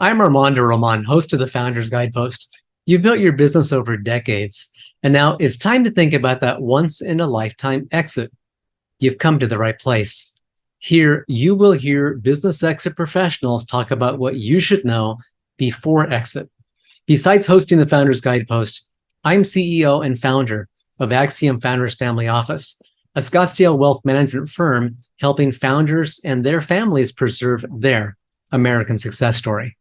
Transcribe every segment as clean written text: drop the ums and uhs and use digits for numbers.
I'm Armando Roman, host of the Founders Guidepost. You've built your business over decades, and now it's time to think about that once in a lifetime exit. You've come to the right place. Here, you will hear business exit professionals talk about what you should know before exit. Besides hosting the Founders Guidepost, I'm CEO and founder of Axiom Founders Family Office, a Scottsdale wealth management firm helping founders and their families preserve their American success story.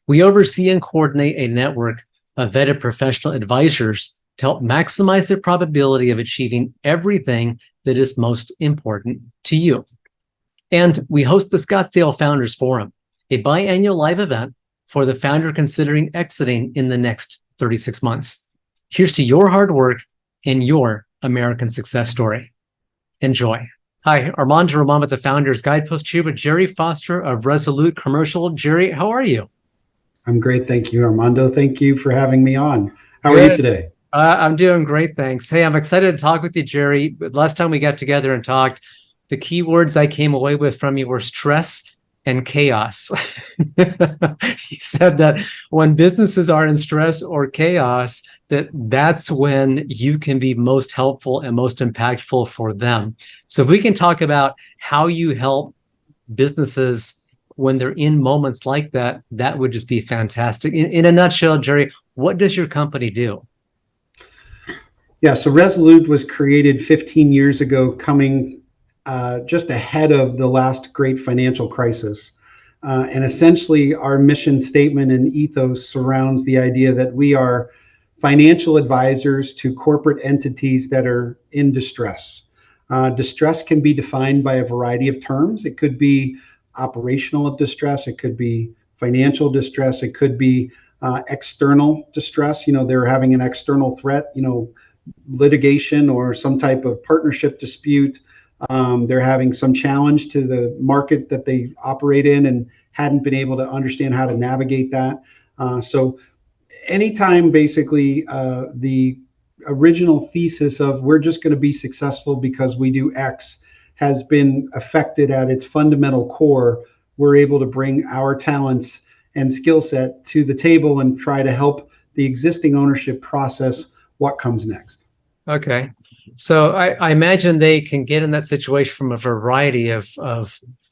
We oversee and coordinate a network of vetted professional advisors to help maximize the probability of achieving everything that is most important to you. And we host the Scottsdale Founders Forum, a biannual live event for the founder considering exiting in the next 36 months. Here's to your hard work and your American success story. Enjoy. Hi, Armando Roman with the Founders Guidepost here with Jerry Foster of Resolute Commercial. Jerry, how are you? I'm great. Thank you, Armando. Thank you for having me on. How are you today? I'm doing great, thanks. Hey, I'm excited to talk with you, Jerry. Last time we got together and talked, the key words I came away with from you were stress and chaos. You said that when businesses are in stress or chaos, that's when you can be most helpful and most impactful for them. So if we can talk about how you help businesses when they're in moments like that, that would just be fantastic. In a nutshell, Jerry, what does your company do? Yeah, so Resolute was created 15 years ago, coming just ahead of the last great financial crisis. And essentially, our mission statement and ethos surrounds the idea that we are financial advisors to corporate entities that are in distress. Distress can be defined by a variety of terms. It could be operational distress, it could be financial distress, it could be external distress. They're having an external threat, litigation or some type of partnership dispute. They're having some challenge to the market that they operate in and hadn't been able to understand how to navigate that. So anytime basically the original thesis of we're just going to be successful because we do X has been affected at its fundamental core, we're able to bring our talents and skill set to the table and try to help the existing ownership process what comes next. Okay. So I imagine they can get in that situation from a variety of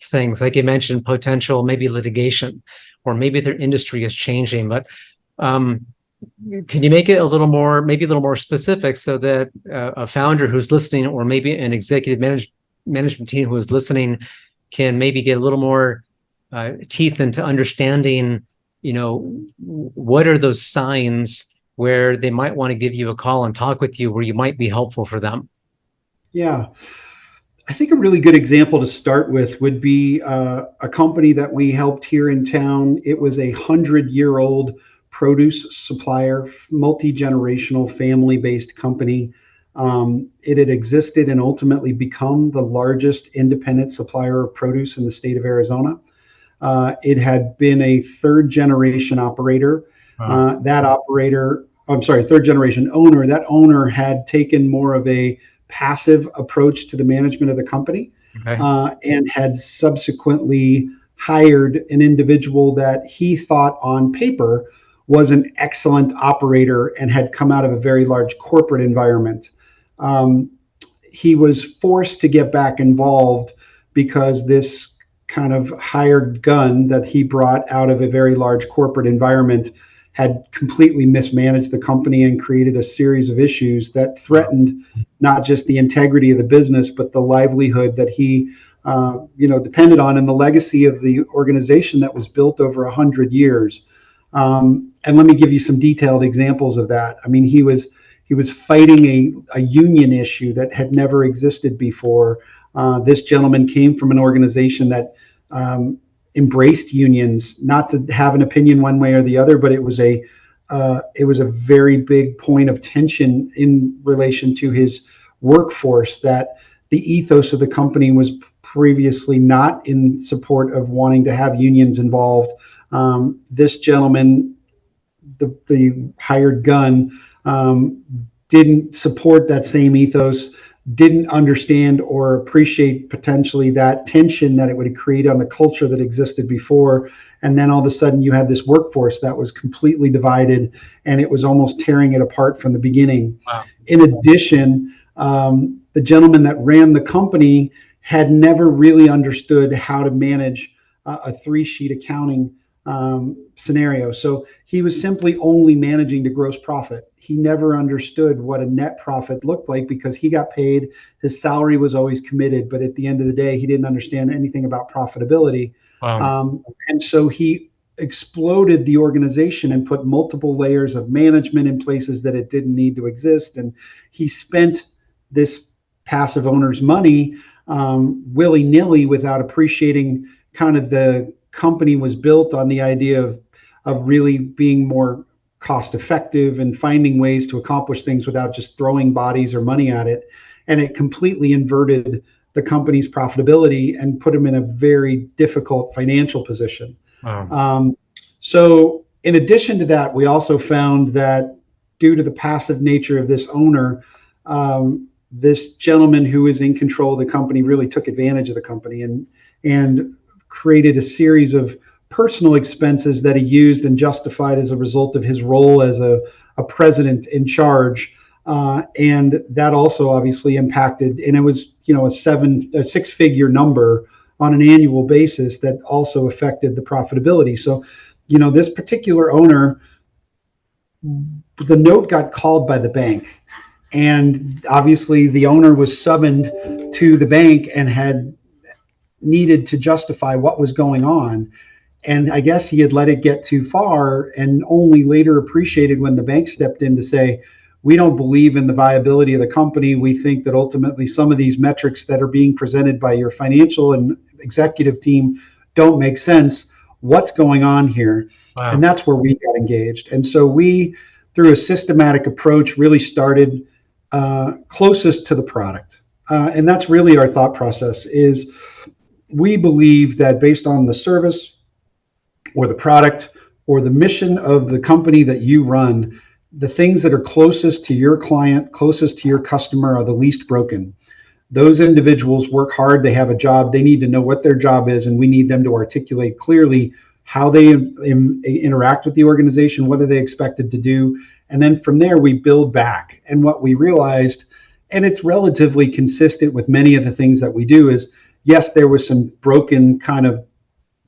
things. Like you mentioned, potential, maybe litigation, or maybe their industry is changing. But can you make it a little more specific so that a founder who's listening, or maybe an executive management team who is listening, can maybe get a little more teeth into understanding, what are those signs where they might want to give you a call and talk with you, where you might be helpful for them? Yeah, I think a really good example to start with would be a company that we helped here in town. It was a 100-year-old produce supplier, multi-generational, family-based company. It had existed and ultimately become the largest independent supplier of produce in the state of Arizona. It had been a third-generation operator. Wow. Third-generation owner. That owner had taken more of a passive approach to the management of the company, okay, and had subsequently hired an individual that he thought on paper was an excellent operator and had come out of a very large corporate environment. He was forced to get back involved because this kind of hired gun that he brought out of a very large corporate environment had completely mismanaged the company and created a series of issues that threatened not just the integrity of the business, but the livelihood that he depended on and the legacy of the organization that was built over 100 years. And let me give you some detailed examples of that. I mean, he was fighting a union issue that had never existed before. This gentleman came from an organization that embraced unions, not to have an opinion one way or the other, but it was a very big point of tension in relation to his workforce, that the ethos of the company was previously not in support of wanting to have unions involved. This gentleman, the hired gun, didn't support that same ethos, didn't understand or appreciate potentially that tension that it would create on the culture that existed before, And then all of a sudden you had this workforce that was completely divided, and it was almost tearing it apart from the beginning. Wow. In addition, the gentleman that ran the company had never really understood how to manage a 3-sheet accounting scenario. So he was simply only managing the gross profit. He never understood what a net profit looked like because he got paid. His salary was always committed, but at the end of the day, he didn't understand anything about profitability. Wow. And so he exploded the organization and put multiple layers of management in places that it didn't need to exist. And he spent this passive owner's money willy-nilly without appreciating kind of the company was built on the idea of really being more cost effective and finding ways to accomplish things without just throwing bodies or money at it. And it completely inverted the company's profitability and put them in a very difficult financial position. Wow. So in addition to that, we also found that due to the passive nature of this owner, this gentleman who is in control of the company really took advantage of the company and created a series of personal expenses that he used and justified as a result of his role as a president in charge. And that also obviously impacted, and it was, a 6-figure number on an annual basis that also affected the profitability. So, this particular owner, the note got called by the bank, and obviously the owner was summoned to the bank and had needed to justify what was going on. And I guess he had let it get too far and only later appreciated when the bank stepped in to say, we don't believe in the viability of the company. We think that ultimately some of these metrics that are being presented by your financial and executive team don't make sense. What's going on here? Wow. And that's where we got engaged. And so we, through a systematic approach, really started closest to the product. And that's really our thought process is we believe that based on the service or the product or the mission of the company that you run, the things that are closest to your client, closest to your customer are the least broken. Those individuals work hard, they have a job, they need to know what their job is, and we need them to articulate clearly how they interact with the organization, what are they expected to do, and then from there we build back. And what we realized, and it's relatively consistent with many of the things that we do, is yes, there was some broken kind of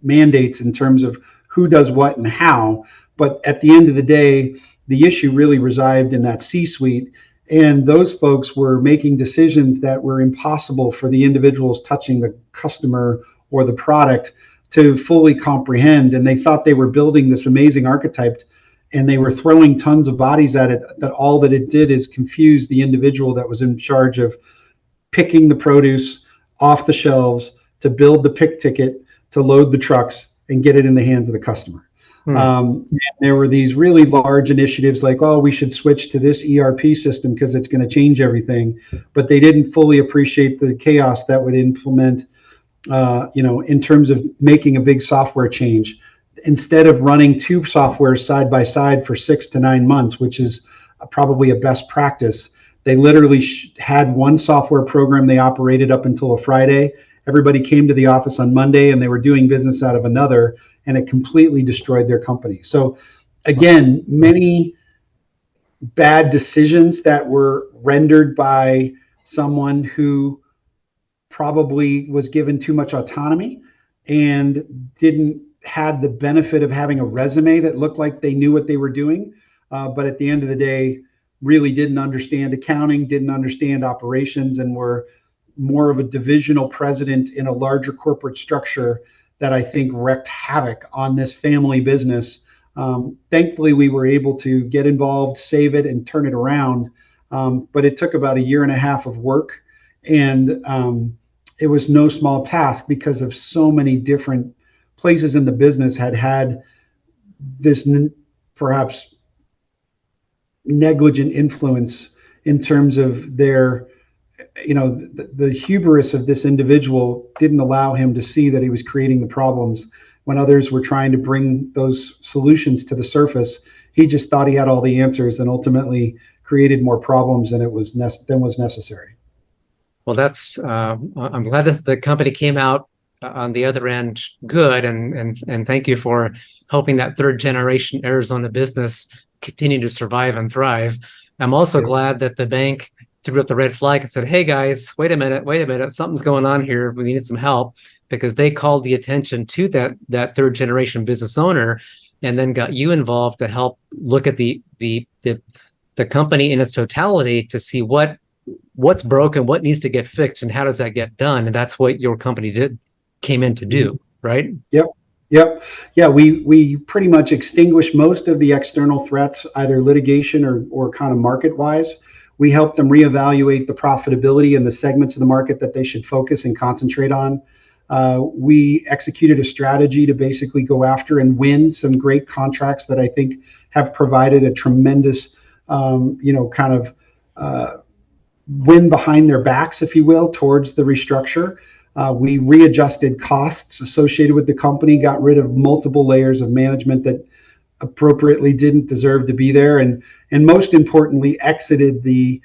mandates in terms of who does what and how, but at the end of the day, the issue really resided in that C-suite, and those folks were making decisions that were impossible for the individuals touching the customer or the product to fully comprehend. And they thought they were building this amazing archetype, and they were throwing tons of bodies at it, that all that it did is confuse the individual that was in charge of picking the produce off the shelves, to build the pick ticket, to load the trucks and get it in the hands of the customer. There were these really large initiatives like, oh, we should switch to this ERP system because it's going to change everything. But they didn't fully appreciate the chaos that would implement, in terms of making a big software change. Instead of running 2 softwares side by side for 6 to 9 months, which is probably a best practice, they literally had one software program they operated up until a Friday. Everybody came to the office on Monday and they were doing business out of another, and it completely destroyed their company. So again, many bad decisions that were rendered by someone who probably was given too much autonomy and didn't have the benefit of having a resume that looked like they knew what they were doing. But at the end of the day, really didn't understand accounting, didn't understand operations, and were more of a divisional president in a larger corporate structure that I think wreaked havoc on this family business. Thankfully, we were able to get involved, save it, and turn it around. But it took about 1.5 years of work. And it was no small task because of so many different places in the business had this perhaps negligent influence in terms of their, the hubris of this individual didn't allow him to see that he was creating the problems when others were trying to bring those solutions to the surface. He just thought he had all the answers and ultimately created more problems than was necessary. Well, I'm glad the company came out on the other end, good. And thank you for helping that third generation Arizona business continue to survive and thrive. I'm also Yep. glad that the bank threw up the red flag and said, "Hey guys, wait a minute, something's going on here. We need some help," because they called the attention to that third generation business owner, and then got you involved to help look at the company in its totality to see what's broken, what needs to get fixed, and how does that get done. And that's what your company came in to do, right? Yep. Yep. Yeah, we pretty much extinguish most of the external threats, either litigation or kind of market wise. We help them reevaluate the profitability and the segments of the market that they should focus and concentrate on. We executed a strategy to basically go after and win some great contracts that I think have provided a tremendous, kind of win behind their backs, if you will, towards the restructure. We readjusted costs associated with the company, got rid of multiple layers of management that appropriately didn't deserve to be there, and most importantly, exited the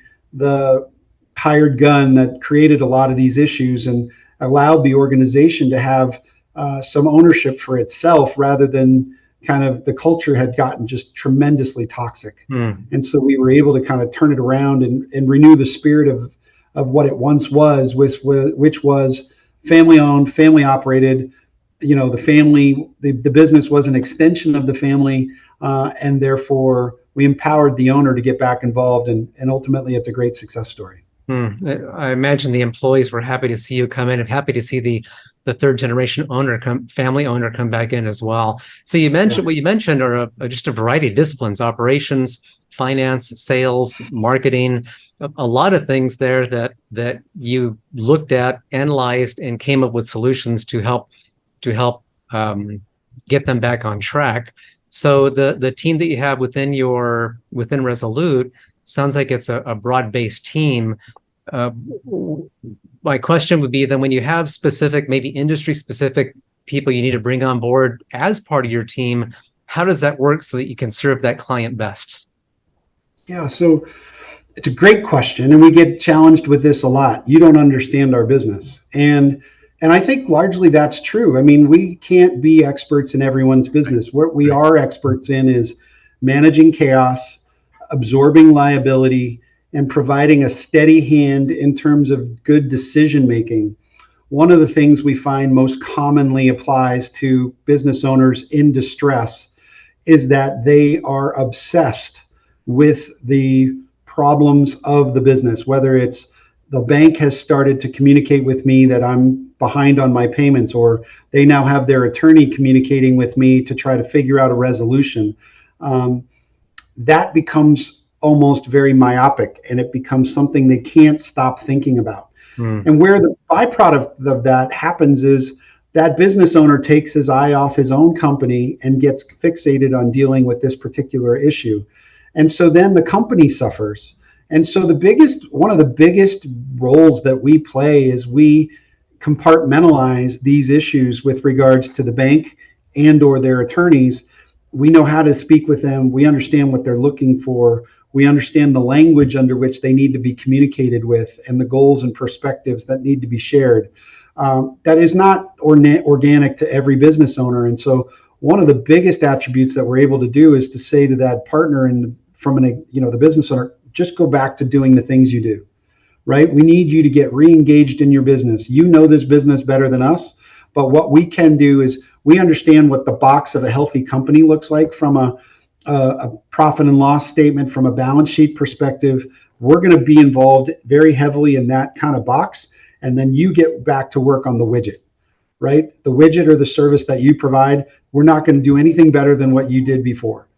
hired gun that created a lot of these issues and allowed the organization to have some ownership for itself, rather than kind of the culture had gotten just tremendously toxic. And so we were able to kind of turn it around and renew the spirit of what it once was, which was family owned, family operated. The business was an extension of the family, and therefore we empowered the owner to get back involved, and ultimately it's a great success story. I imagine the employees were happy to see you come in, and happy to see the third generation family owner come back in as well. So what you mentioned are just a variety of disciplines: operations, finance, sales, marketing, a lot of things there that you looked at, analyzed, and came up with solutions to help get them back on track. So the team that you have within Resolute sounds like it's a broad-based team. My question would be then, when you have specific, maybe industry-specific people you need to bring on board as part of your team, how does that work so that you can serve that client best? Yeah, so it's a great question, and we get challenged with this a lot. You don't understand our business, and I think largely that's true. I mean, we can't be experts in everyone's business. What we are experts in is managing chaos, absorbing liability, and providing a steady hand in terms of good decision making. One of the things we find most commonly applies to business owners in distress is that they are obsessed with the problems of the business, whether it's the bank has started to communicate with me that I'm behind on my payments, or they now have their attorney communicating with me to try to figure out a resolution. That becomes almost very myopic, and it becomes something they can't stop thinking about. And where the byproduct of that happens is that business owner takes his eye off his own company and gets fixated on dealing with this particular issue. And so then the company suffers. And so one of the biggest roles that we play is we compartmentalize these issues with regards to the bank and or their attorneys. We know how to speak with them. We understand what they're looking for. We understand the language under which they need to be communicated with, and the goals and perspectives that need to be shared. That is not organic to every business owner. And so one of the biggest attributes that we're able to do is to say to that partner and the business owner, just go back to doing the things you do, right? We need you to get re-engaged in your business. You know this business better than us, but what we can do is we understand what the box of a healthy company looks like from a profit and loss statement, from a balance sheet perspective. We're going to be involved very heavily in that kind of box. And then you get back to work on the widget, right? The widget or the service that you provide, we're not going to do anything better than what you did before.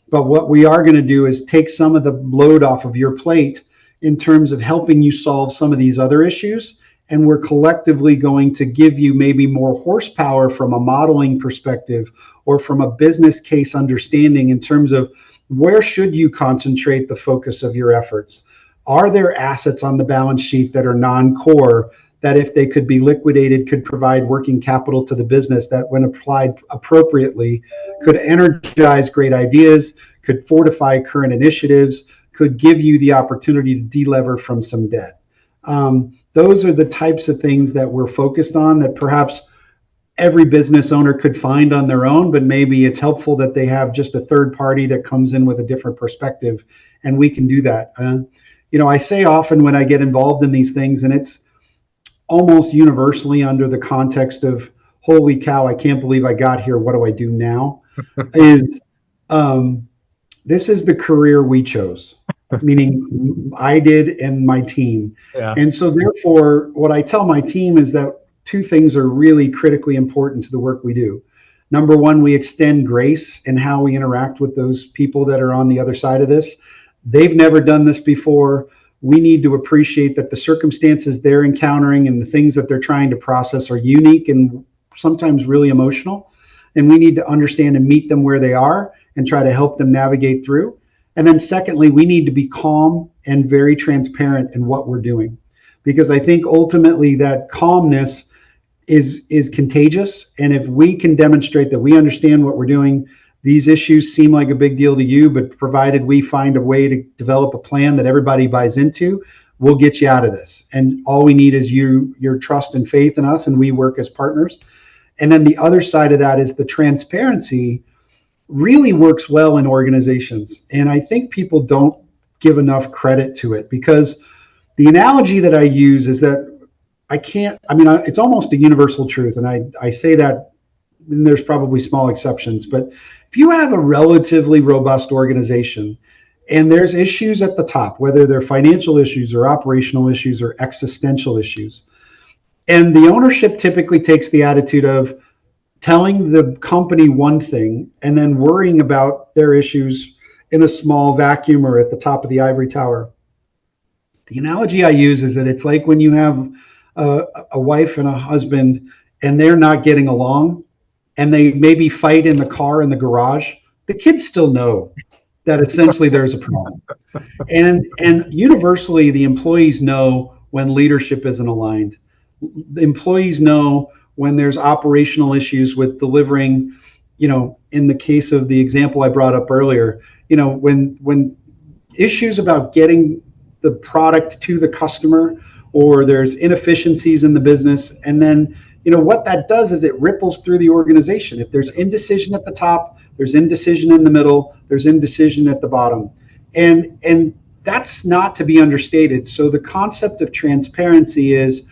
But what we are going to do is take some of the load off of your plate in terms of helping you solve some of these other issues. And we're collectively going to give you maybe more horsepower from a modeling perspective or from a business case understanding in terms of where should you concentrate the focus of your efforts. Are there assets on the balance sheet that are non-core that, if they could be liquidated, could provide working capital to the business that, when applied appropriately, could energize great ideas, could fortify current initiatives, could give you the opportunity to delever from some debt? Those are the types of things that we're focused on that perhaps every business owner could find on their own, but maybe it's helpful that they have just a third party that comes in with a different perspective, and we can do that. I say often when I get involved in these things, and it's almost universally under the context of holy cow, I can't believe I got here, what do I do now, is this is the career we chose, meaning I did and my team. Yeah. And so therefore, what I tell my team is that two things are really critically important to the work we do. Number one, we extend grace in how we interact with those people that are on the other side of this. They've never done this before. We need to appreciate that the circumstances they're encountering and the things that they're trying to process are unique and sometimes really emotional. And we need to understand and meet them where they are and try to help them navigate through. And then secondly, we need to be calm and very transparent in what we're doing, because I think ultimately that calmness is contagious. And if we can demonstrate that we understand what we're doing, these issues seem like a big deal to you, but provided we find a way to develop a plan that everybody buys into, we'll get you out of this. And all we need is your trust and faith in us, and we work as partners. And then the other side of that is the transparency really works well in organizations. And I think people don't give enough credit to it, because the analogy that I use is that it's almost a universal truth. And I say that, and there's probably small exceptions, but if you have a relatively robust organization and there's issues at the top, whether they're financial issues or operational issues or existential issues, and the ownership typically takes the attitude of telling the company one thing and then worrying about their issues in a small vacuum or at the top of the ivory tower. The analogy I use is that it's like when you have a wife and a husband and they're not getting along and they maybe fight in the car in the garage. The kids still know that essentially there's a problem. And universally, the employees know when leadership isn't aligned. The employees know when there's operational issues with delivering, in the case of the example I brought up earlier, when issues about getting the product to the customer, or there's inefficiencies in the business, and then what that does is it ripples through the organization. If there's indecision at the top, there's indecision in the middle, there's indecision at the bottom, and that's not to be understated. So the concept of transparency is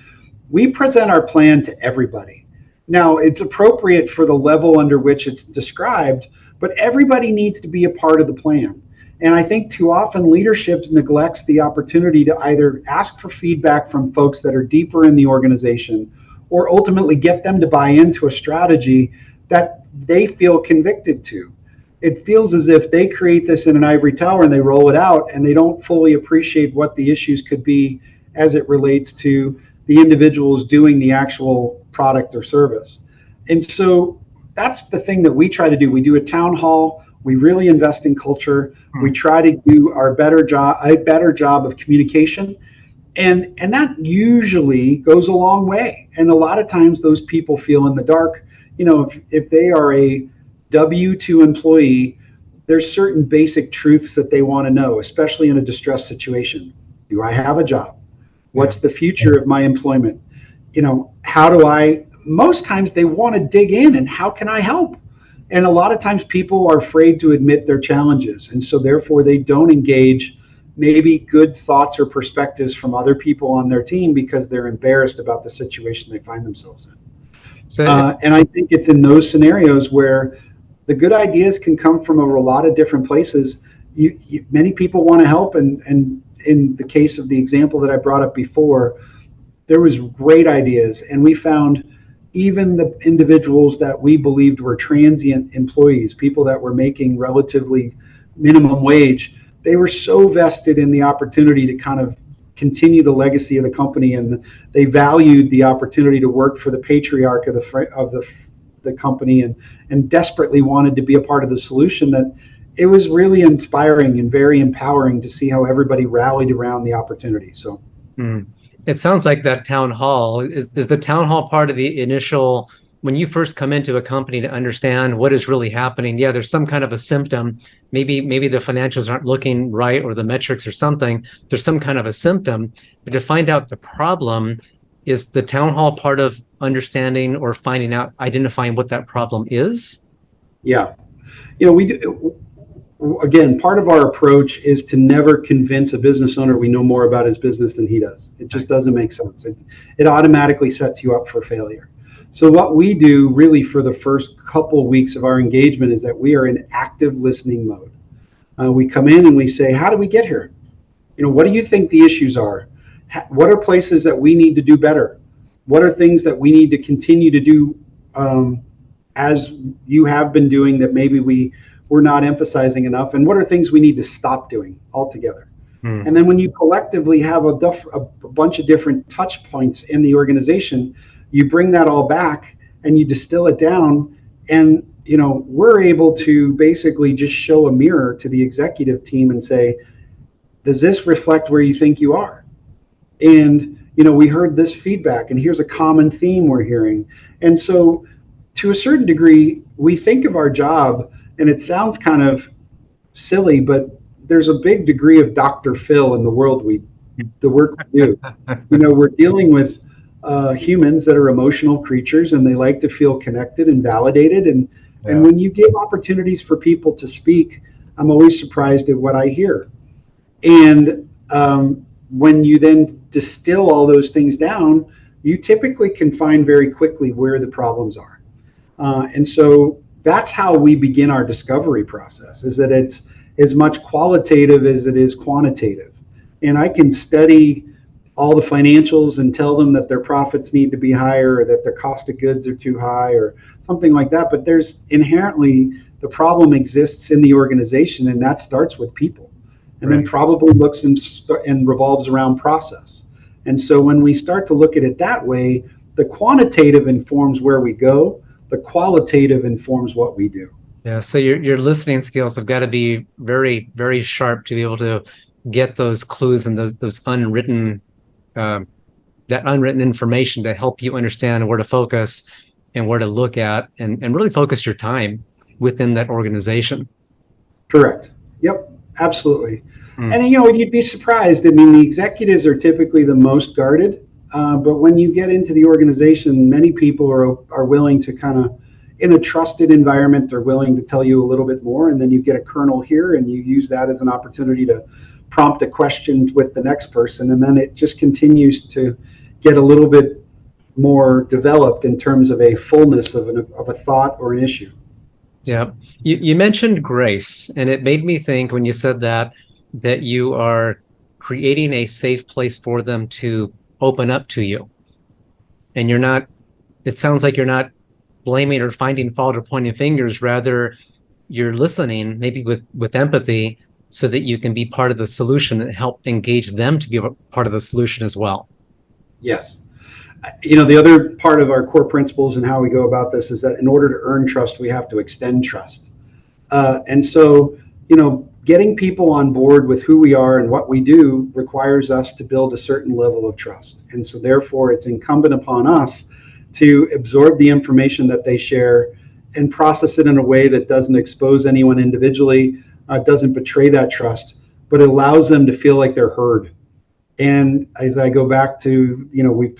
we present our plan to everybody. Now, it's appropriate for the level under which it's described, but everybody needs to be a part of the plan. And I think too often leadership neglects the opportunity to either ask for feedback from folks that are deeper in the organization, or ultimately get them to buy into a strategy that they feel convicted to. It feels as if they create this in an ivory tower and they roll it out, and they don't fully appreciate what the issues could be as it relates to the individuals doing the actual product or service. And so that's the thing that we try to do. We do a town hall. We really invest in culture. We try to do a better job of communication. And that usually goes a long way. And a lot of times those people feel in the dark. If they are a W-2 employee, there's certain basic truths that they want to know, especially in a distress situation. Do I have a job? What's the future of my employment? Most times they want to dig in, and how can I help? And a lot of times people are afraid to admit their challenges. And so therefore they don't engage maybe good thoughts or perspectives from other people on their team because they're embarrassed about the situation they find themselves in. And I think it's in those scenarios where the good ideas can come from a lot of different places. Many people want to help. And in the case of the example that I brought up before, there was great ideas. And we found even the individuals that we believed were transient employees, people that were making relatively minimum wage, they were so vested in the opportunity to kind of continue the legacy of the company, and they valued the opportunity to work for the patriarch of the company, and desperately wanted to be a part of the solution. That it was really inspiring and very empowering to see how everybody rallied around the opportunity. So it sounds like that town hall is the town hall part of the initial, when you first come into a company to understand what is really happening. Yeah, there's some kind of a symptom. Maybe the financials aren't looking right, or the metrics or something. There's some kind of a symptom. But to find out the problem, is the town hall part of understanding or finding out, identifying what that problem is? Yeah. We do. Again, part of our approach is to never convince a business owner we know more about his business than he does. It just doesn't make sense. It automatically sets you up for failure. So what we do really for the first couple weeks of our engagement is that we are in active listening mode. We come in and we say, how did we get here? What do you think the issues are? What are places that we need to do better? What are things that we need to continue to do as you have been doing that maybe we're not emphasizing enough? And what are things we need to stop doing altogether? And then when you collectively have a bunch of different touch points in the organization, you bring that all back and you distill it down. And we're able to basically just show a mirror to the executive team and say, does this reflect where you think you are? And we heard this feedback, and here's a common theme we're hearing. And so to a certain degree, we think of our job, and it sounds kind of silly, but there's a big degree of Dr. Phil in the work we do. We're dealing with humans that are emotional creatures, and they like to feel connected and validated. And when you give opportunities for people to speak, I'm always surprised at what I hear. And when you then distill all those things down, you typically can find very quickly where the problems are. And so that's how we begin our discovery process, is that it's as much qualitative as it is quantitative. And I can study all the financials and tell them that their profits need to be higher, or that their cost of goods are too high, or something like that. But there's inherently, the problem exists in the organization, and that starts with people. And then probably looks and revolves around process. And so when we start to look at it that way, the quantitative informs where we go, the qualitative informs what we do. Yeah, so your listening skills have got to be very, very sharp to be able to get those clues and those unwritten, that unwritten information to help you understand where to focus and where to look at, and really focus your time within that organization. Correct. Yep. Absolutely. And you'd be surprised. I mean, the executives are typically the most guarded, but when you get into the organization, many people are willing to kind of, in a trusted environment, they're willing to tell you a little bit more, and then you get a kernel here, and you use that as an opportunity to prompt a question with the next person, and then it just continues to get a little bit more developed in terms of a fullness of a thought or an issue. Yeah. You mentioned grace, and it made me think when you said that you are creating a safe place for them to open up to you. And it sounds like you're not blaming or finding fault or pointing fingers. Rather, you're listening, maybe with empathy, so that you can be part of the solution and help engage them to be a part of the solution as well. Yes. The other part of our core principles and how we go about this is that in order to earn trust, we have to extend trust. And so, getting people on board with who we are and what we do requires us to build a certain level of trust. And so therefore, it's incumbent upon us to absorb the information that they share and process it in a way that doesn't expose anyone individually, doesn't betray that trust, but it allows them to feel like they're heard. And as I go back to,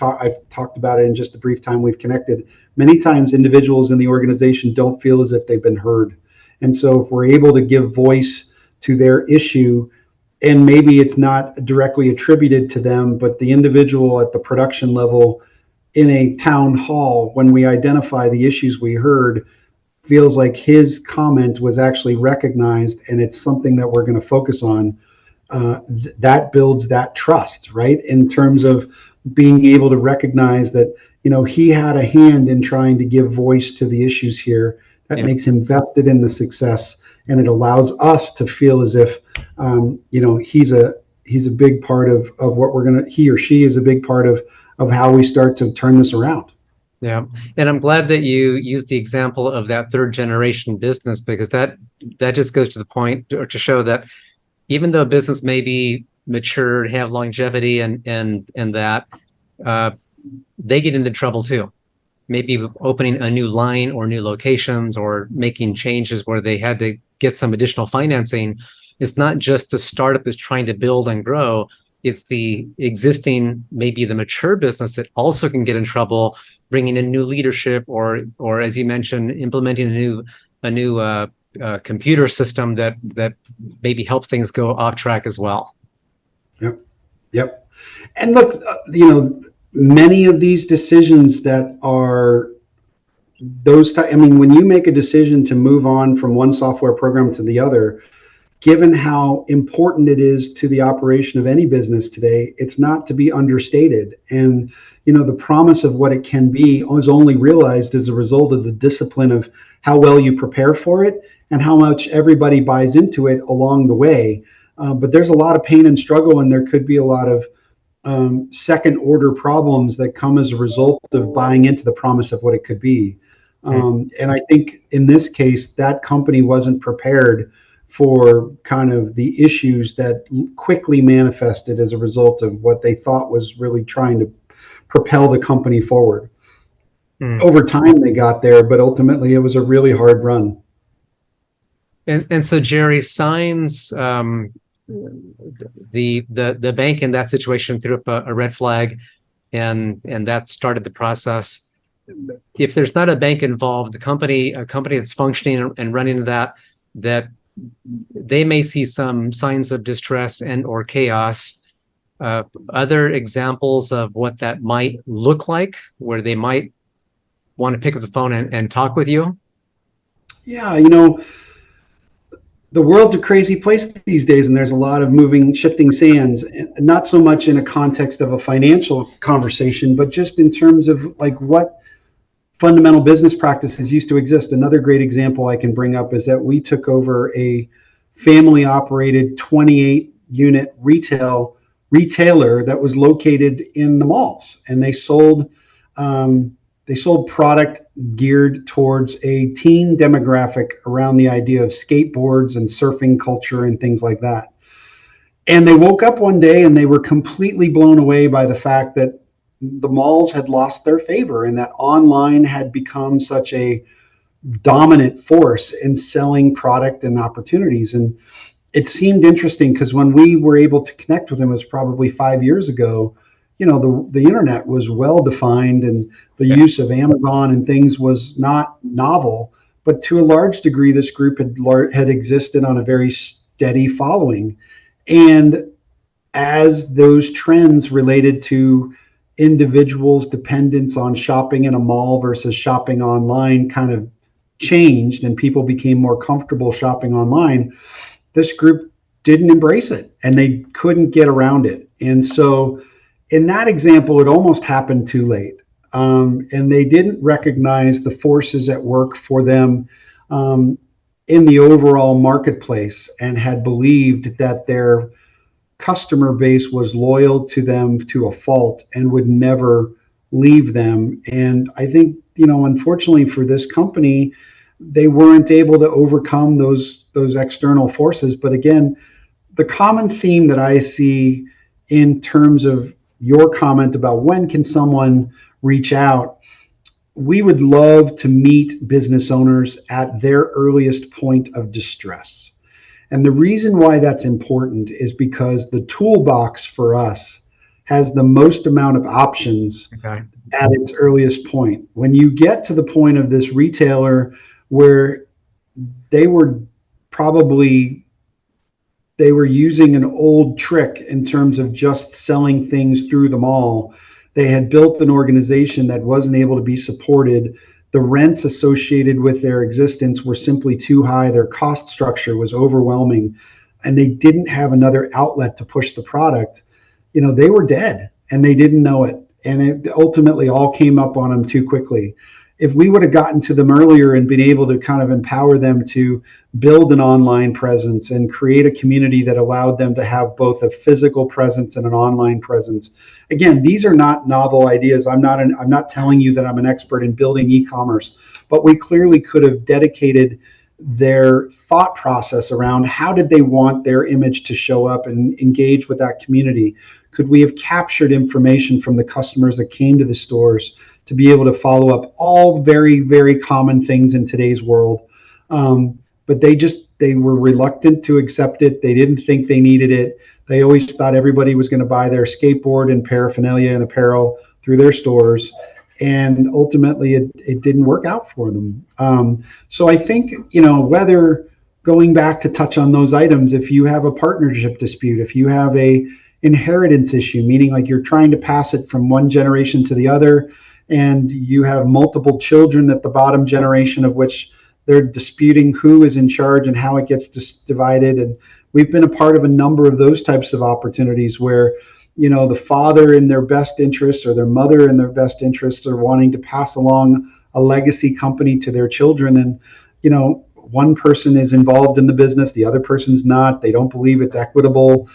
I've talked about it in just the brief time we've connected. Many times individuals in the organization don't feel as if they've been heard. And so if we're able to give voice to their issue, and maybe it's not directly attributed to them, but the individual at the production level in a town hall, when we identify the issues we heard, feels like his comment was actually recognized, and it's something that we're going to focus on. That builds that trust, right? In terms of being able to recognize that, he had a hand in trying to give voice to the issues here. That makes him vested in the success, and it allows us to feel as if, he's a big part of what he or she is a big part of how we start to turn this around. Yeah. And I'm glad that you used the example of that third generation business, because that just goes to the point, or to show that even though a business may be mature, have longevity and that, they get into trouble too. Maybe opening a new line or new locations or making changes where they had to get some additional financing. It's not just the startup is trying to build and grow. It's the existing, maybe the mature business that also can get in trouble, bringing in new leadership, or as you mentioned, implementing a new computer system that maybe helps things go off track as well. Yep. Yep. And look, many of these decisions that are I mean, when you make a decision to move on from one software program to the other, given how important it is to the operation of any business today, it's not to be understated. And, the promise of what it can be is only realized as a result of the discipline of how well you prepare for it and how much everybody buys into it along the way. But there's a lot of pain and struggle, and there could be a lot of second order problems that come as a result of buying into the promise of what it could be. And I think in this case, that company wasn't prepared for kind of the issues that quickly manifested as a result of what they thought was really trying to propel the company forward. Over time, they got there, but ultimately it was a really hard run. And so Jerry, signs, the bank in that situation threw up a red flag, and that started the process. If there's not a bank involved, a company that's functioning and running that they may see some signs of distress and or chaos. Other examples of what that might look like, where they might want to pick up the phone and talk with you? Yeah, the world's a crazy place these days, and there's a lot of shifting sands, not so much in a context of a financial conversation, but just in terms of like what fundamental business practices used to exist. Another great example I can bring up is that we took over a family operated 28 unit retailer that was located in the malls, and they sold product geared towards a teen demographic around the idea of skateboards and surfing culture and things like that. And they woke up one day and they were completely blown away by the fact that the malls had lost their favor and that online had become such a dominant force in selling product and opportunities. And it seemed interesting because when we were able to connect with them, it was probably 5 years ago. The internet was well defined, and the use of Amazon and things was not novel. But to a large degree, this group had existed on a very steady following. And as those trends related to individuals' dependence on shopping in a mall versus shopping online kind of changed, and people became more comfortable shopping online, this group didn't embrace it, and they couldn't get around it. And so in that example, it almost happened too late. And they didn't recognize the forces at work for them in the overall marketplace, and had believed that their customer base was loyal to them to a fault and would never leave them. And I think, unfortunately for this company, they weren't able to overcome those external forces. But again, the common theme that I see in terms of your comment about when can someone reach out, we would love to meet business owners at their earliest point of distress. And the reason why that's important is because the toolbox for us has the most amount of options at its earliest point. When you get to the point of this retailer where they were using an old trick in terms of just selling things through the mall. They had built an organization that wasn't able to be supported. The rents associated with their existence were simply too high. Their cost structure was overwhelming, and they didn't have another outlet to push the product. They were dead, and they didn't know it. And it ultimately all came up on them too quickly. If we would have gotten to them earlier and been able to kind of empower them to build an online presence and create a community that allowed them to have both a physical presence and an online presence. Again, these are not novel ideas. I'm not telling you that I'm an expert in building e-commerce, but we clearly could have dedicated their thought process around how did they want their image to show up and engage with that community. Could we have captured information from the customers that came to the stores to be able to follow up all very, very common things in today's world? But they were reluctant to accept it. They didn't think they needed it. They always thought everybody was going to buy their skateboard and paraphernalia and apparel through their stores. And ultimately, it didn't work out for them. So I think, whether going back to touch on those items, if you have a partnership dispute, if you have a inheritance issue, meaning like you're trying to pass it from one generation to the other, and you have multiple children at the bottom generation of which they're disputing who is in charge and how it gets divided. And we've been a part of a number of those types of opportunities where, the father in their best interests or their mother in their best interests are wanting to pass along a legacy company to their children. And, one person is involved in the business, the other person's not. They don't believe it's equitable.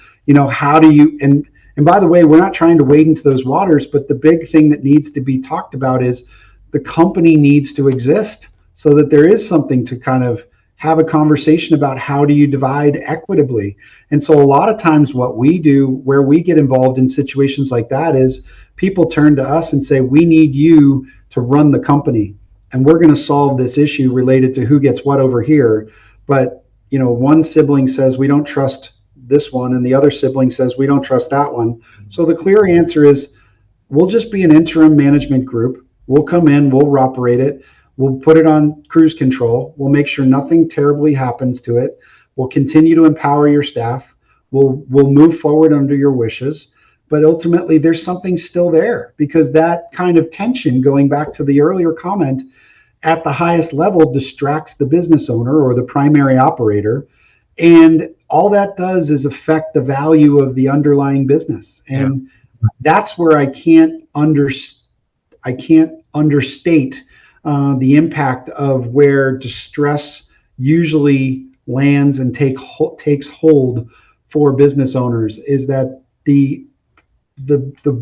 How do you, and by the way, we're not trying to wade into those waters, but the big thing that needs to be talked about is the company needs to exist so that there is something to kind of have a conversation about how do you divide equitably. And so a lot of times what we do where we get involved in situations like that is people turn to us and say, we need you to run the company and we're going to solve this issue related to who gets what over here. But, one sibling says we don't trust this one and the other sibling says we don't trust that one. So the clear answer is we'll just be an interim management group. We'll come in, we'll operate it. We'll put it on cruise control. We'll make sure nothing terribly happens to it. We'll continue to empower your staff. We'll move forward under your wishes. But ultimately, there's something still there because that kind of tension, going back to the earlier comment, at the highest level distracts the business owner or the primary operator. And all that does is affect the value of the underlying business. And that's where I can't understate the impact of where distress usually lands and takes hold for business owners is that the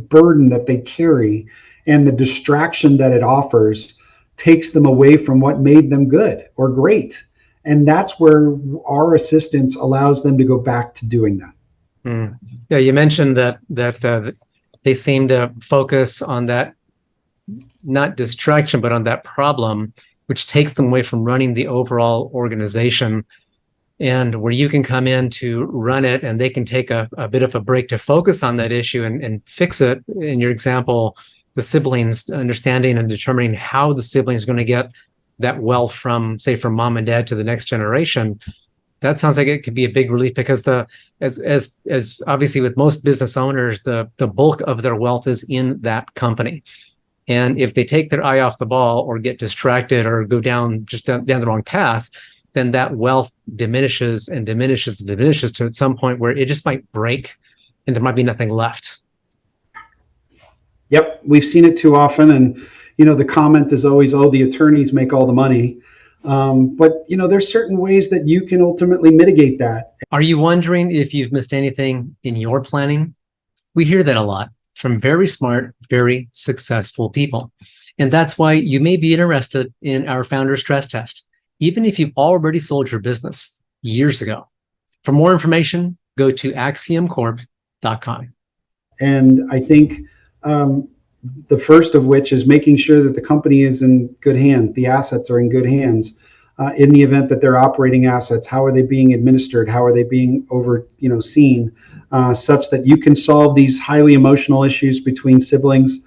burden that they carry and the distraction that it offers takes them away from what made them good or great. And that's where our assistance allows them to go back to doing that. Yeah, you mentioned that they seem to focus on that, not distraction, but on that problem, which takes them away from running the overall organization. And where you can come in to run it and they can take a bit of a break to focus on that issue and fix it. In your example, the siblings understanding and determining how the siblings are going to get that wealth from, say, from mom and dad to the next generation. That sounds like it could be a big relief because as obviously with most business owners, the bulk of their wealth is in that company. And if they take their eye off the ball or get distracted or go down the wrong path, then that wealth diminishes and diminishes to at some point where it just might break and there might be nothing left. Yep, we've seen it too often. And, the comment is always, oh, the attorneys make all the money. But, there's certain ways that you can ultimately mitigate that. Are you wondering if you've missed anything in your planning? We hear that a lot from very smart, very successful people. And that's why you may be interested in our founder stress test, even if you've already sold your business years ago. For more information, go to axiomcorp.com. And I think the first of which is making sure that the company is in good hands, the assets are in good hands. In the event that they're operating assets, how are they being administered? How are they being seen, such that you can solve these highly emotional issues between siblings,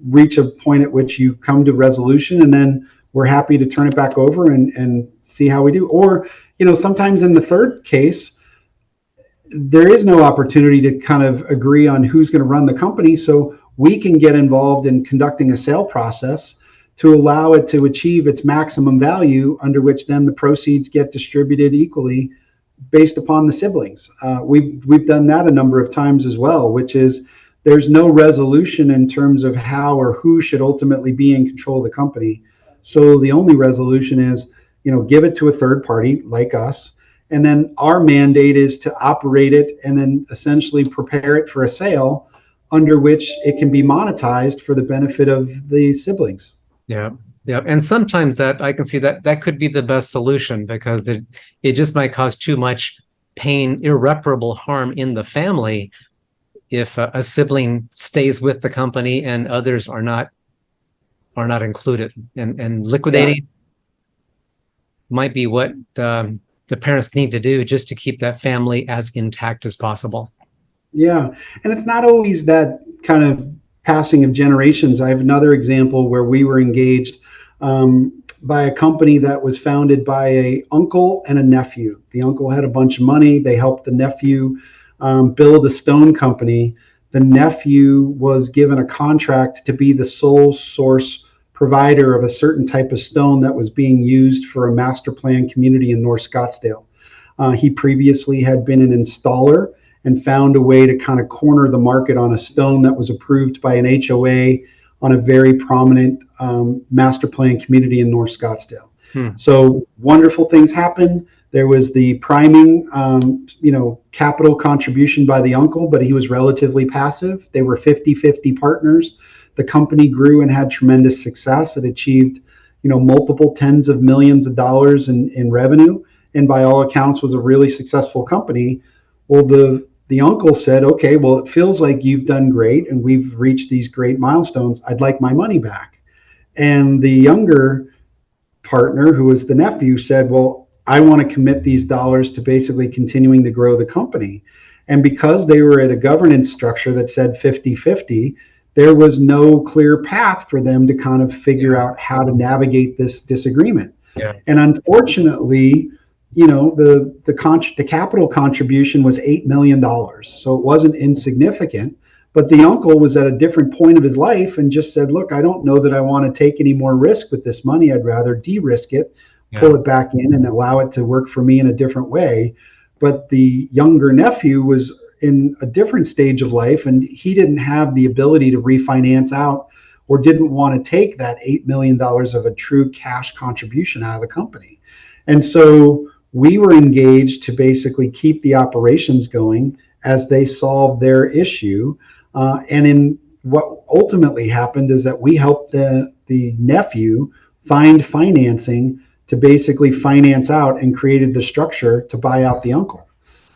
reach a point at which you come to resolution, and then we're happy to turn it back over and see how we do. Or, sometimes in the third case, there is no opportunity to kind of agree on who's going to run the company. So we can get involved in conducting a sale process to allow it to achieve its maximum value, under which then the proceeds get distributed equally based upon the siblings. We've done that a number of times as well, which is there's no resolution in terms of how or who should ultimately be in control of the company. So the only resolution is, give it to a third party like us. And then our mandate is to operate it and then essentially prepare it for a sale under which it can be monetized for the benefit of the siblings. Yeah. And sometimes that I can see that could be the best solution because it just might cause too much pain, irreparable harm in the family if a sibling stays with the company and others are not included. And liquidating might be what the parents need to do just to keep that family as intact as possible. Yeah. And it's not always that kind of passing of generations. I have another example where we were engaged by a company that was founded by a uncle and a nephew. The uncle had a bunch of money. They helped the nephew build a stone company. The nephew was given a contract to be the sole source provider of a certain type of stone that was being used for a master plan community in North Scottsdale. He previously had been an installer and found a way to kind of corner the market on a stone that was approved by an HOA on a very prominent master plan community in North Scottsdale. So wonderful things happened. There was the priming, capital contribution by the uncle, but he was relatively passive. They were 50-50 partners. The company grew and had tremendous success. It achieved, multiple tens of millions of dollars in revenue, and by all accounts was a really successful company. Well, the uncle said, okay, well, it feels like you've done great and we've reached these great milestones. I'd like my money back. And the younger partner, who was the nephew, said, well, I want to commit these dollars to basically continuing to grow the company. And because they were at a governance structure that said 50-50, there was no clear path for them to kind of figure out how to navigate this disagreement. Yeah. And unfortunately, the capital contribution was $8 million. So it wasn't insignificant, but the uncle was at a different point of his life and just said, look, I don't know that I want to take any more risk with this money. I'd rather de-risk it, pull it back in and allow it to work for me in a different way. But the younger nephew was in a different stage of life and he didn't have the ability to refinance out or didn't want to take that $8 million of a true cash contribution out of the company. And so we were engaged to basically keep the operations going as they solved their issue. And in what ultimately happened is that we helped the nephew find financing to basically finance out and created the structure to buy out the uncle.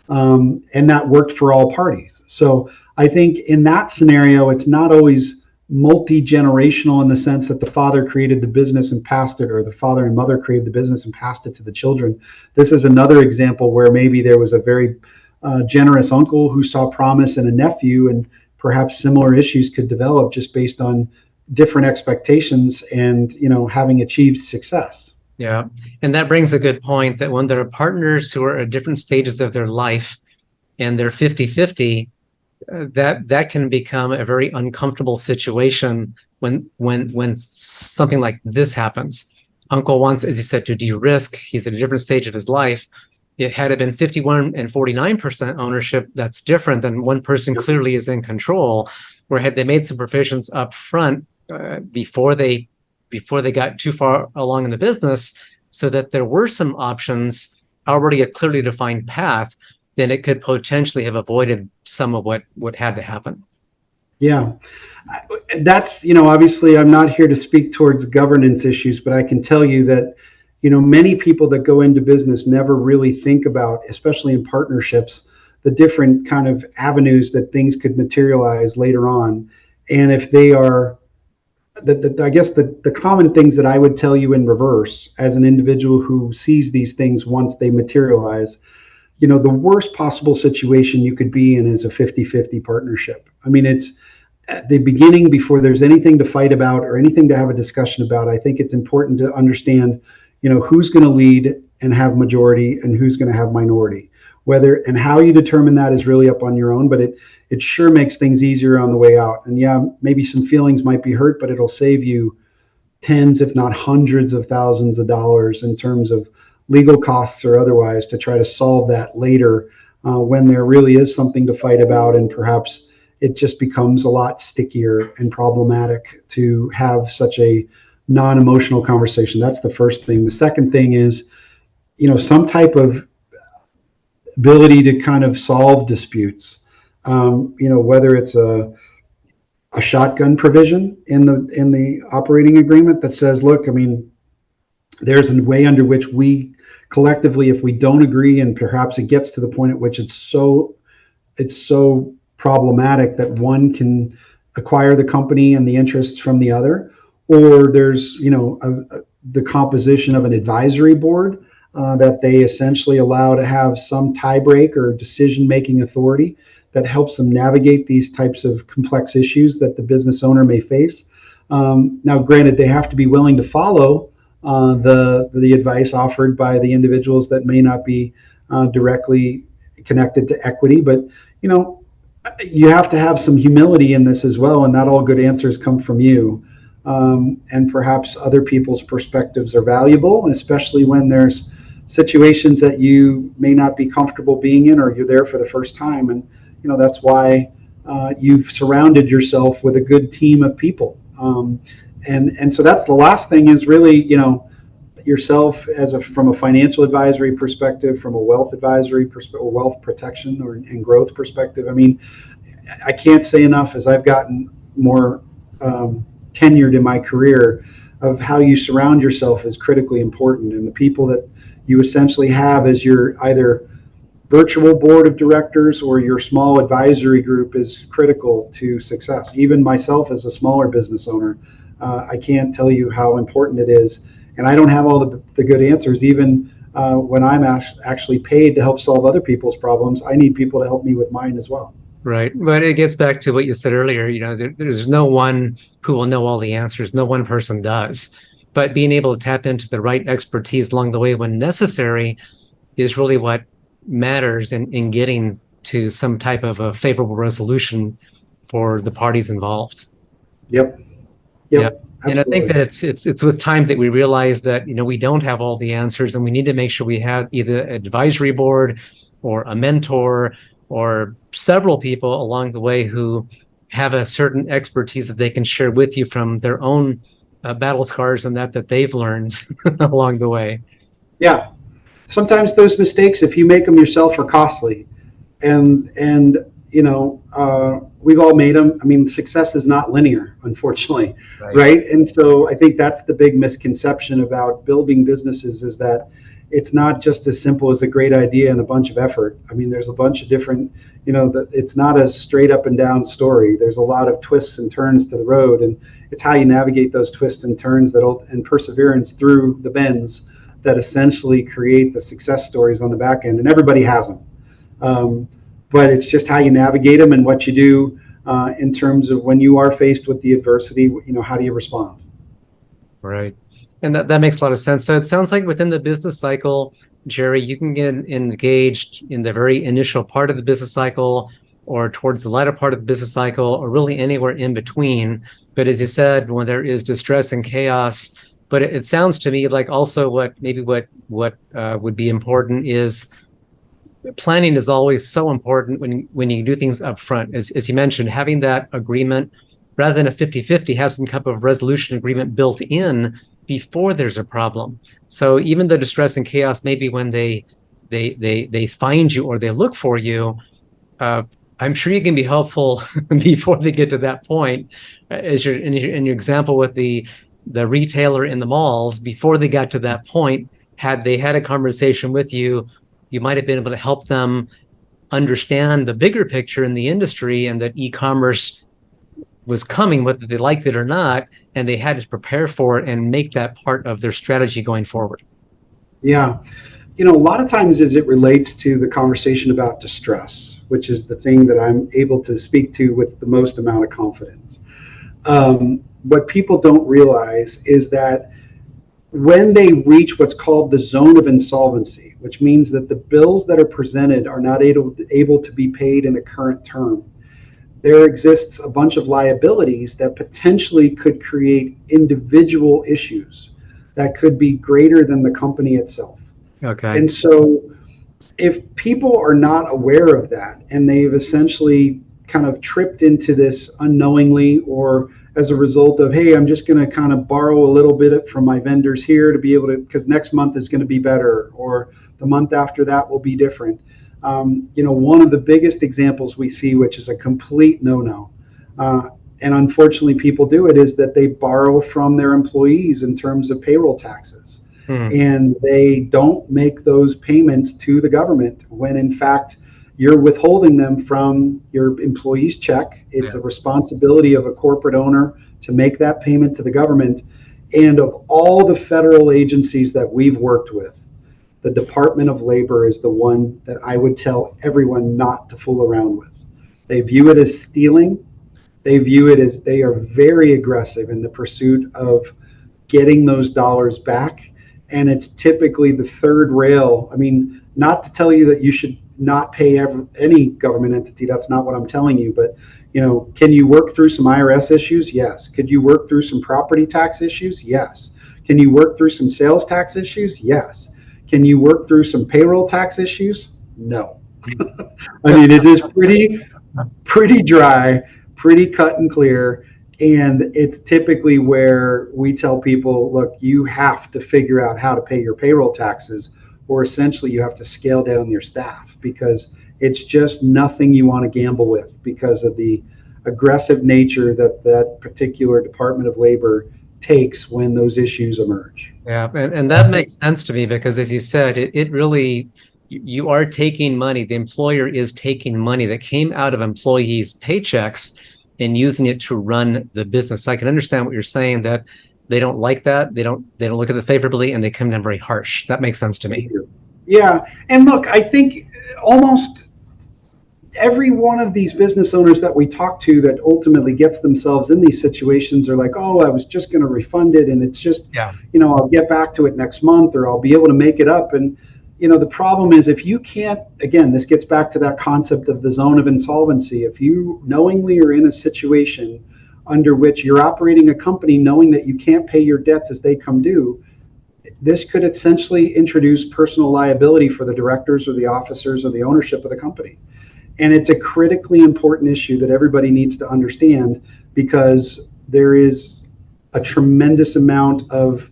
And that worked for all parties. So I think in that scenario, it's not always multi-generational in the sense that the father created the business and passed it, or the father and mother created the business and passed it to the children. This is another example where maybe there was a very generous uncle who saw promise in a nephew, and perhaps similar issues could develop just based on different expectations and, having achieved success. Yeah. And that brings a good point that when there are partners who are at different stages of their life and they're 50-50, that can become a very uncomfortable situation when something like this happens. Uncle wants, as you said, to de-risk. He's at a different stage of his life. Had it been 51 and 49% ownership, that's different than one person clearly is in control. Where had they made some provisions up front before they got too far along in the business, so that there were some options, already a clearly defined path, then it could potentially have avoided some of what had to happen. Yeah, that's, obviously I'm not here to speak towards governance issues, but I can tell you that, many people that go into business never really think about, especially in partnerships, the different kind of avenues that things could materialize later on. And if they are, I guess the common things that I would tell you in reverse as an individual who sees these things once they materialize, the worst possible situation you could be in is a 50-50 partnership. I mean, it's at the beginning, before there's anything to fight about or anything to have a discussion about. I think it's important to understand, who's going to lead and have majority and who's going to have minority. Whether and how you determine that is really up on your own, but it sure makes things easier on the way out. And yeah, maybe some feelings might be hurt, but it'll save you tens, if not hundreds of thousands of dollars in terms of legal costs or otherwise to try to solve that later when there really is something to fight about, and perhaps it just becomes a lot stickier and problematic to have such a non-emotional conversation. That's the first thing. The second thing is, some type of ability to kind of solve disputes, whether it's a shotgun provision in the operating agreement that says, look, I mean, there's a way under which we collectively, if we don't agree, and perhaps it gets to the point at which it's so problematic that one can acquire the company and the interests from the other, or there's the composition of an advisory board that they essentially allow to have some tiebreak or decision-making authority that helps them navigate these types of complex issues that the business owner may face. Now, granted, they have to be willing to follow the advice offered by the individuals that may not be directly connected to equity, but you have to have some humility in this as well, and not all good answers come from you. And perhaps other people's perspectives are valuable, especially when there's situations that you may not be comfortable being in, or you're there for the first time. And that's why you've surrounded yourself with a good team of people. And so that's the last thing is really, yourself from a financial advisory perspective, from a wealth advisory perspective, or wealth protection and growth perspective. I mean, I can't say enough as I've gotten more tenured in my career of how you surround yourself is critically important, and the people that you essentially have as your either virtual board of directors or your small advisory group is critical to success. Even myself as a smaller business owner, I can't tell you how important it is. And I don't have all the good answers. Even when I'm actually paid to help solve other people's problems, I need people to help me with mine as well. Right. But it gets back to what you said earlier. There's no one who will know all the answers. No one person does. But being able to tap into the right expertise along the way when necessary is really what matters in getting to some type of a favorable resolution for the parties involved. Yep. And I think that it's with time that we realize that we don't have all the answers, and we need to make sure we have either an advisory board or a mentor or several people along the way who have a certain expertise that they can share with you from their own battle scars and that they've learned along the way. Yeah. Sometimes those mistakes, if you make them yourself, are costly, and we've all made them. I mean, success is not linear, unfortunately, right? And so I think that's the big misconception about building businesses, is that it's not just as simple as a great idea and a bunch of effort. I mean, there's a bunch of different, it's not a straight up and down story. There's a lot of twists and turns to the road, and it's how you navigate those twists and turns and perseverance through the bends that essentially create the success stories on the back end. And everybody has them. But it's just how you navigate them and what you do in terms of when you are faced with the adversity, how do you respond? Right. And that makes a lot of sense. So it sounds like within the business cycle, Jerry, you can get engaged in the very initial part of the business cycle or towards the latter part of the business cycle, or really anywhere in between. But as you said, when there is distress and chaos, but it sounds to me like also what would be important is planning is always so important when you do things up front. As you mentioned, having that agreement, rather than a 50-50, have some type of resolution agreement built in before there's a problem. So even the distress and chaos, maybe when they find you or they look for you, I'm sure you can be helpful before they get to that point. As in your example with the retailer in the malls, before they got to that point, had they had a conversation with you, you might have been able to help them understand the bigger picture in the industry, and that e-commerce was coming, whether they liked it or not, and they had to prepare for it and make that part of their strategy going forward. Yeah. A lot of times as it relates to the conversation about distress, which is the thing that I'm able to speak to with the most amount of confidence. What people don't realize is that when they reach what's called the zone of insolvency, which means that the bills that are presented are not able to be paid in a current term, there exists a bunch of liabilities that potentially could create individual issues that could be greater than the company itself. Okay. And so if people are not aware of that, and they've essentially kind of tripped into this unknowingly, or as a result of, hey, I'm just going to kind of borrow a little bit from my vendors here to be able to, because next month is going to be better, or the month after that will be different. One of the biggest examples we see, which is a complete no-no, and unfortunately people do it, is that they borrow from their employees in terms of payroll taxes. And they don't make those payments to the government, when in fact you're withholding them from your employee's check. It's a responsibility of a corporate owner to make that payment to the government. And of all the federal agencies that we've worked with, the Department of Labor is the one that I would tell everyone not to fool around with. They view it as stealing. They view it as they are very aggressive in the pursuit of getting those dollars back. And it's typically the third rail. I mean, not to tell you that you should not pay any government entity. That's not what I'm telling you. But, can you work through some IRS issues? Yes. Could you work through some property tax issues? Yes. Can you work through some sales tax issues? Yes. Can you work through some payroll tax issues? No. I mean, it is pretty dry, pretty cut and clear. And it's typically where we tell people, look, you have to figure out how to pay your payroll taxes, or essentially you have to scale down your staff, because it's just nothing you want to gamble with because of the aggressive nature that particular Department of Labor takes when those issues emerge. Yeah, and that makes sense to me, because as you said, it really, you are taking money. The employer is taking money that came out of employees' paychecks and using it to run the business. I can understand what you're saying, that they don't like that. They don't look at it favorably, and they come down very harsh. That makes sense to me. Yeah. And look, I think almost every one of these business owners that we talk to that ultimately gets themselves in these situations are like, oh, I was just going to refund it, and it's just, I'll get back to it next month, or I'll be able to make it up. And the problem is, if you can't, again, this gets back to that concept of the zone of insolvency. If you knowingly are in a situation under which you're operating a company knowing that you can't pay your debts as they come due, this could essentially introduce personal liability for the directors or the officers or the ownership of the company. And it's a critically important issue that everybody needs to understand, because there is a tremendous amount of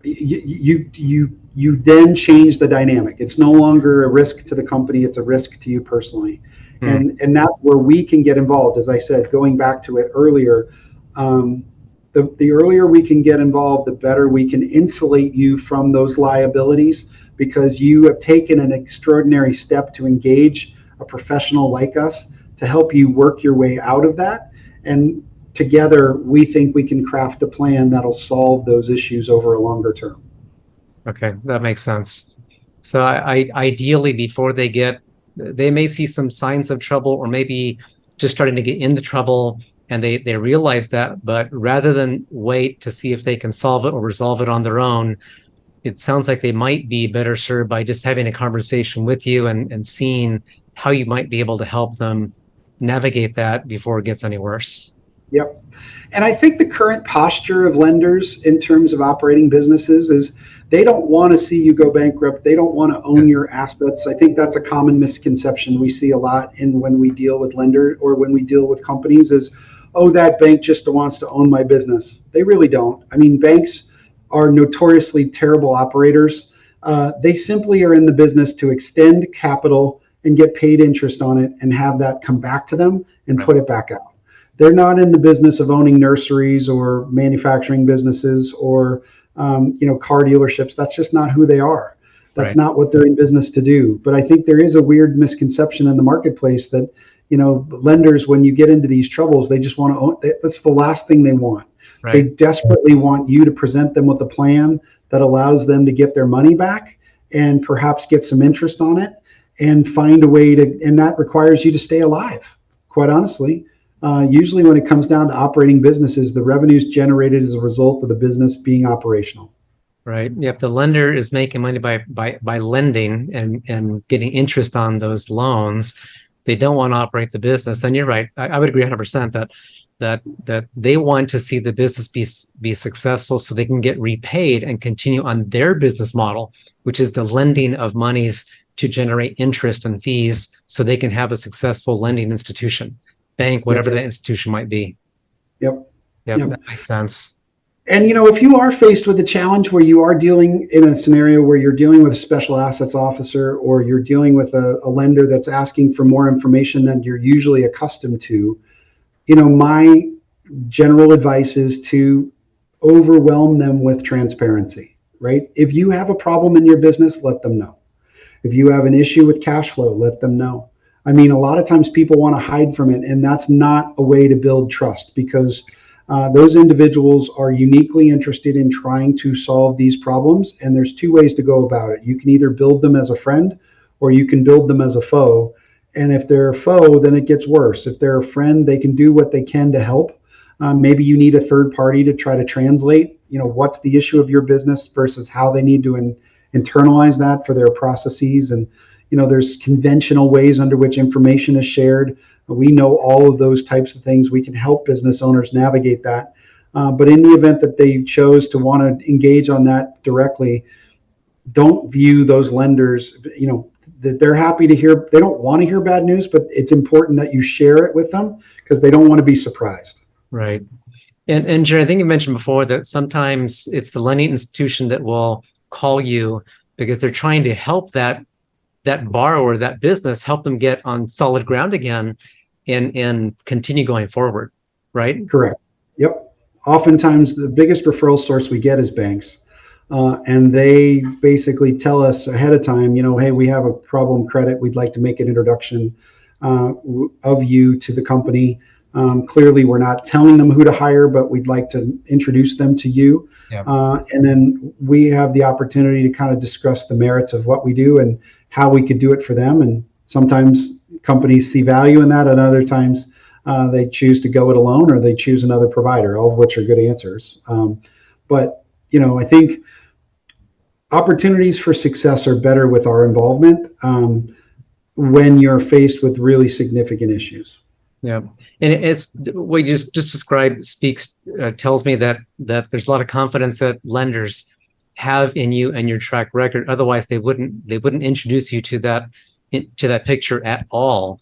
you then change the dynamic. It's no longer a risk to the company, it's a risk to you personally. And that's where we can get involved. As I said, going back to it earlier, the earlier we can get involved, the better we can insulate you from those liabilities, because you have taken an extraordinary step to engage a professional like us to help you work your way out of that. And together, we think we can craft a plan that'll solve those issues over a longer term. Okay, that makes sense. So ideally, before they may see some signs of trouble, or maybe just starting to get into trouble, and they realize that, but rather than wait to see if they can solve it or resolve it on their own, it sounds like they might be better served by just having a conversation with you and seeing how you might be able to help them navigate that before it gets any worse. Yep. And I think the current posture of lenders in terms of operating businesses is they don't want to see you go bankrupt. They don't want to own your assets. I think that's a common misconception we see a lot when we deal with lenders or when we deal with companies is, oh, that bank just wants to own my business. They really don't. I mean, banks are notoriously terrible operators. They simply are in the business to extend capital and get paid interest on it and have that come back to them and put it back out. They're not in the business of owning nurseries or manufacturing businesses or car dealerships. That's just not who they are. That's not what they're in business to do. But I think there is a weird misconception in the marketplace that lenders, when you get into these troubles, they just want to own. That's the last thing they want. Right. They desperately want you to present them with a plan that allows them to get their money back and perhaps get some interest on it and find a way to, and that requires you to stay alive, quite honestly. Usually when it comes down to operating businesses, the revenue's generated as a result of the business being operational. Right. Yep. The lender is making money by lending and getting interest on those loans. They don't want to operate the business. And you're right. I would agree 100% that they want to see the business be successful so they can get repaid and continue on their business model, which is the lending of monies to generate interest and fees so they can have a successful lending institution, bank, whatever that institution might be. Yep. That makes sense. And, if you are faced with a challenge where you are dealing in a scenario where you're dealing with a special assets officer or you're dealing with a lender that's asking for more information than you're usually accustomed to, my general advice is to overwhelm them with transparency, right? If you have a problem in your business, let them know. If you have an issue with cash flow, let them know. I mean, a lot of times people want to hide from it, and that's not a way to build trust because Those individuals are uniquely interested in trying to solve these problems, and there's two ways to go about it. You can either build them as a friend, or you can build them as a foe. And if they're a foe, then it gets worse. If they're a friend, they can do what they can to help. Maybe you need a third party to try to translate, what's the issue of your business versus how they need to internalize that for their processes. And there's conventional ways under which information is shared. We know all of those types of things. We can help business owners navigate that. But in the event that they chose to want to engage on that directly, don't view those lenders, that they're happy to hear. They don't want to hear bad news, but it's important that you share it with them because they don't want to be surprised. Right. And Jerry, I think you mentioned before that sometimes it's the lending institution that will call you because they're trying to help that borrower, that business, help them get on solid ground again and continue going forward, right? Correct. Yep. Oftentimes the biggest referral source we get is banks. And they basically tell us ahead of time, hey, we have a problem credit. We'd like to make an introduction of you to the company. Clearly, we're not telling them who to hire, but we'd like to introduce them to you. Yeah. And then we have the opportunity to kind of discuss the merits of what we do and how we could do it for them. And sometimes companies see value in that, and other times they choose to go it alone or they choose another provider, all of which are good answers. But I think opportunities for success are better with our involvement when you're faced with really significant issues. Yeah, and it's what you just described tells me that there's a lot of confidence that lenders have in you and your track record. Otherwise, they wouldn't introduce you to that picture at all.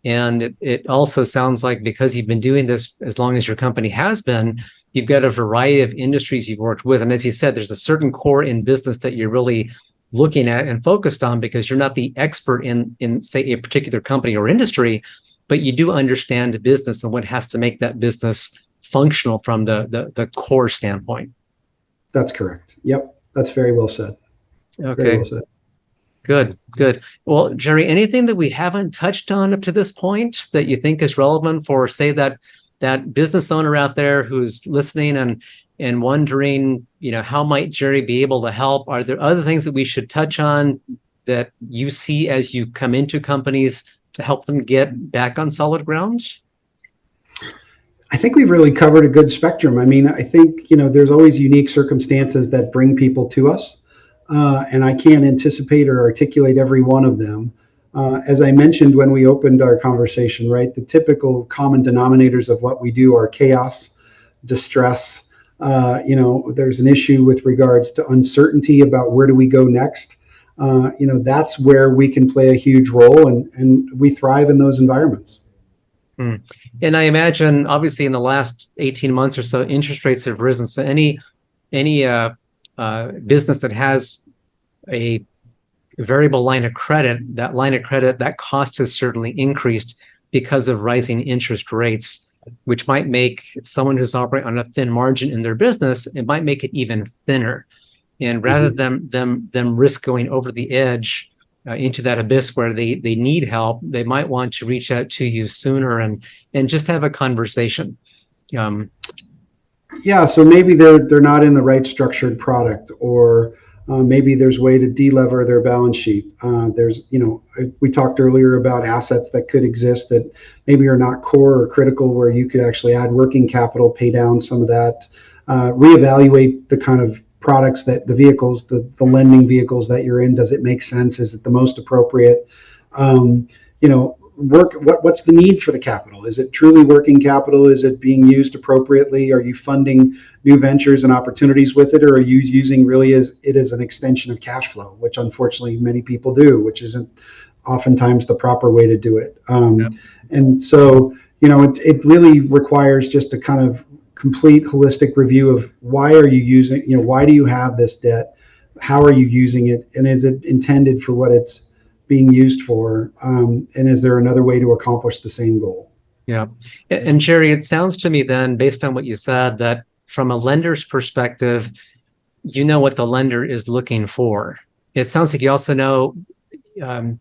And it also sounds like because you've been doing this as long as your company has been, you've got a variety of industries you've worked with. And as you said, there's a certain core in business that you're really looking at and focused on because you're not the expert in say, a particular company or industry, but you do understand the business and what has to make that business functional from the core standpoint. That's correct. Yep. That's very well said. Okay. Very well said. Good. Well, Jerry, anything that we haven't touched on up to this point that you think is relevant for, say, that business owner out there who's listening and wondering, how might Jerry be able to help? Are there other things that we should touch on that you see as you come into companies to help them get back on solid ground? I think we've really covered a good spectrum. I mean, I think, there's always unique circumstances that bring people to us. And I can't anticipate or articulate every one of them. As I mentioned when we opened our conversation, right, the typical common denominators of what we do are chaos, distress. There's an issue with regards to uncertainty about where do we go next. That's where we can play a huge role, and we thrive in those environments. And I imagine, obviously, in the last 18 months or so, interest rates have risen. So any business that has a variable line of credit, that cost has certainly increased because of rising interest rates, which might make someone who's operating on a thin margin in their business, it might make it even thinner. And rather than them risk going over the edge into that abyss where they need help, they might want to reach out to you sooner and just have a conversation. Yeah, so maybe they're not in the right structured product, or maybe there's a way to de-lever their balance sheet. We talked earlier about assets that could exist that maybe are not core or critical, where you could actually add working capital, pay down some of that, reevaluate the kind of products that the vehicles, the lending vehicles that you're in. Does it make sense? Is it the most appropriate? What's the need for the capital? Is it truly working capital? Is it being used appropriately? Are you funding new ventures and opportunities with it, or are you using really as an extension of cash flow, which unfortunately many people do, which isn't oftentimes the proper way to do it. And so, it really requires just a kind of complete holistic review of why are you using, why do you have this debt? How are you using it? And is it intended for what it's being used for? And is there another way to accomplish the same goal? Yeah. And Jerry, it sounds to me then, based on what you said, that from a lender's perspective, you know what the lender is looking for. It sounds like you also know, I'm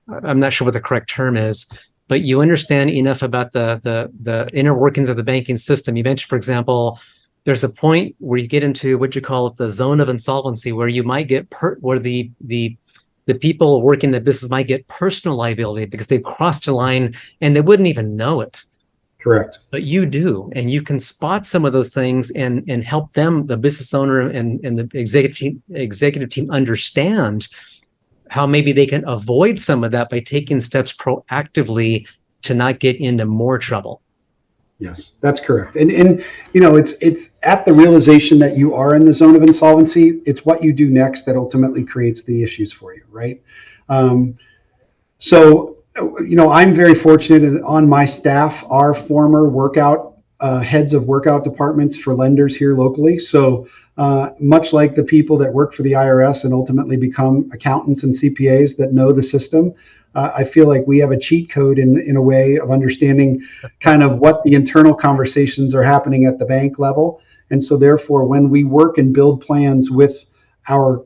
not sure what the correct term is, but you understand enough about the inner workings of the banking system. You mentioned, for example, there's a point where you get into what you call the zone of insolvency, where you might get where the people working the business might get personal liability because they've crossed a line and they wouldn't even know it. Correct. But you do, and you can spot some of those things and help them, the business owner and the executive team, understand how maybe they can avoid some of that by taking steps proactively to not get into more trouble. Yes, that's correct. And it's at the realization that you are in the zone of insolvency. It's what you do next that ultimately creates the issues for you, right? So I'm very fortunate on my staff are former workout heads of workout departments for lenders here locally. So much like the people that work for the IRS and ultimately become accountants and CPAs that know the system, I feel like we have a cheat code in a way of understanding kind of what the internal conversations are happening at the bank level. And so therefore, when we work and build plans with our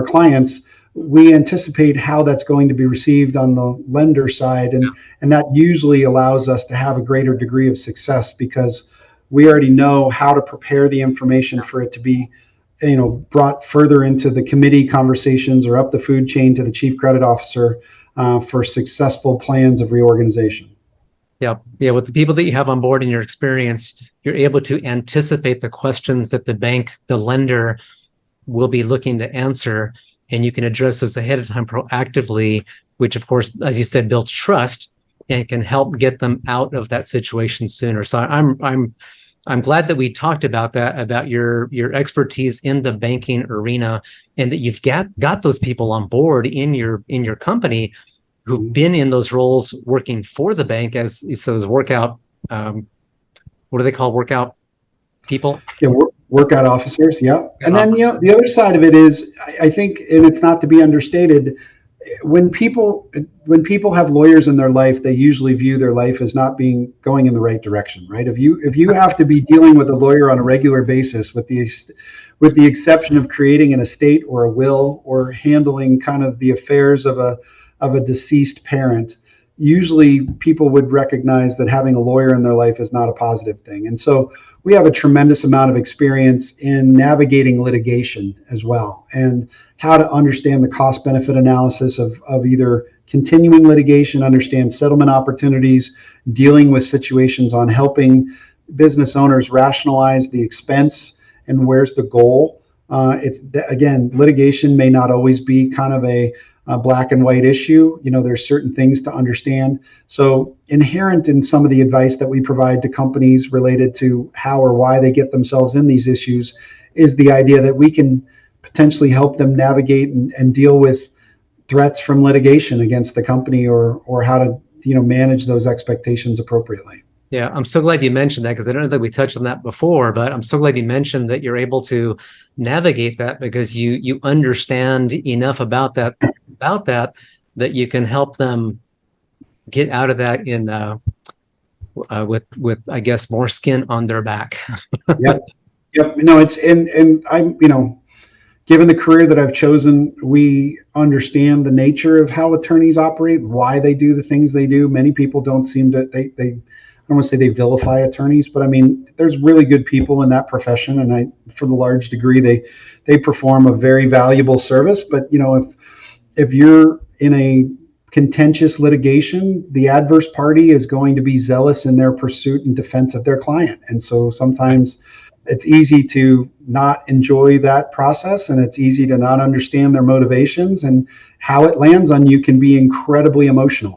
clients, we anticipate how that's going to be received on the lender side. And that usually allows us to have a greater degree of success because we already know how to prepare the information for it to be brought further into the committee conversations or up the food chain to the chief credit officer for successful plans of reorganization. Yeah. With the people that you have on board in your experience, you're able to anticipate the questions that the lender will be looking to answer, and you can address those ahead of time proactively, which of course, as you said, builds trust and can help get them out of that situation sooner. So I'm glad that we talked about that, about your expertise in the banking arena, and that you've got those people on board in your company who've been in those roles working for the bank as workout. What do they call workout people? Yeah, workout officers. Yeah, and then the other side of it is, I think, and it's not to be understated, when people have lawyers in their life, they usually view their life as not going in the right direction, right? If you have to be dealing with a lawyer on a regular basis, with the exception of creating an estate or a will or handling kind of the affairs of a deceased parent, usually people would recognize that having a lawyer in their life is not a positive thing. And so we have a tremendous amount of experience in navigating litigation as well, and how to understand the cost benefit analysis of either continuing litigation, understand settlement opportunities, dealing with situations on helping business owners rationalize the expense and where's the goal. Again, litigation may not always be kind of a black and white issue. There's certain things to understand. So inherent in some of the advice that we provide to companies related to how or why they get themselves in these issues is the idea that we can potentially help them navigate and deal with threats from litigation against the company, or how to manage those expectations appropriately. Yeah, I'm so glad you mentioned that, because I don't know that we touched on that before, but I'm so glad you mentioned that you're able to navigate that, because you understand enough about that that you can help them get out of that in with I guess more skin on their back. Yep. No, it's and I'm given the career that I've chosen, we understand the nature of how attorneys operate, why they do the things they do. Many people don't seem to they I don't want to say they vilify attorneys, but I mean, there's really good people in that profession, and for the large degree, they perform a very valuable service. But if you're in a contentious litigation, the adverse party is going to be zealous in their pursuit and defense of their client, and so sometimes it's easy to not enjoy that process, and it's easy to not understand their motivations, and how it lands on you can be incredibly emotional.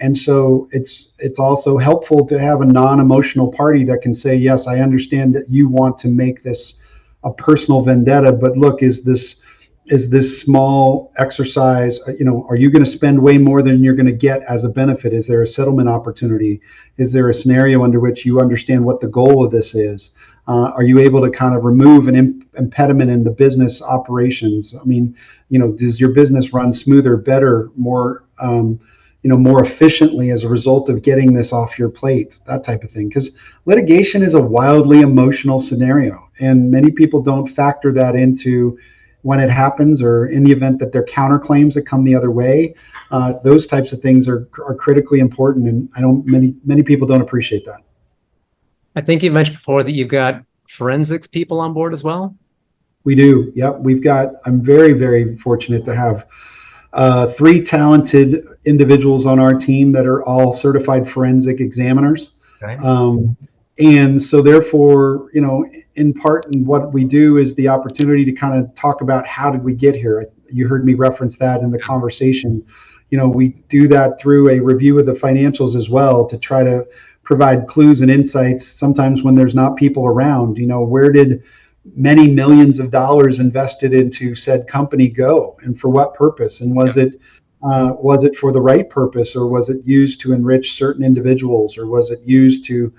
And so it's also helpful to have a non-emotional party that can say, yes, I understand that you want to make this a personal vendetta, but look, is this small exercise, are you going to spend way more than you're going to get as a benefit? Is there a settlement opportunity? Is there a scenario under which you understand what the goal of this is? Are you able to kind of remove an impediment in the business operations? I mean, does your business run smoother, better, more efficiently as a result of getting this off your plate? That type of thing. Because litigation is a wildly emotional scenario, and many people don't factor that into when it happens, or in the event that there are counterclaims that come the other way. Those types of things are critically important, and I don't many people don't appreciate that. I think you mentioned before that you've got forensics people on board as well. We do. Yep. I'm very, very fortunate to have three talented individuals on our team that are all certified forensic examiners. Okay. And so therefore, in part, and what we do is the opportunity to kind of talk about how did we get here. You heard me reference that in the conversation. We do that through a review of the financials as well, to try to provide clues and insights sometimes when there's not people around. Where did many millions of dollars invested into said company go, and for what purpose? And was it for the right purpose, or was it used to enrich certain individuals, or was it used to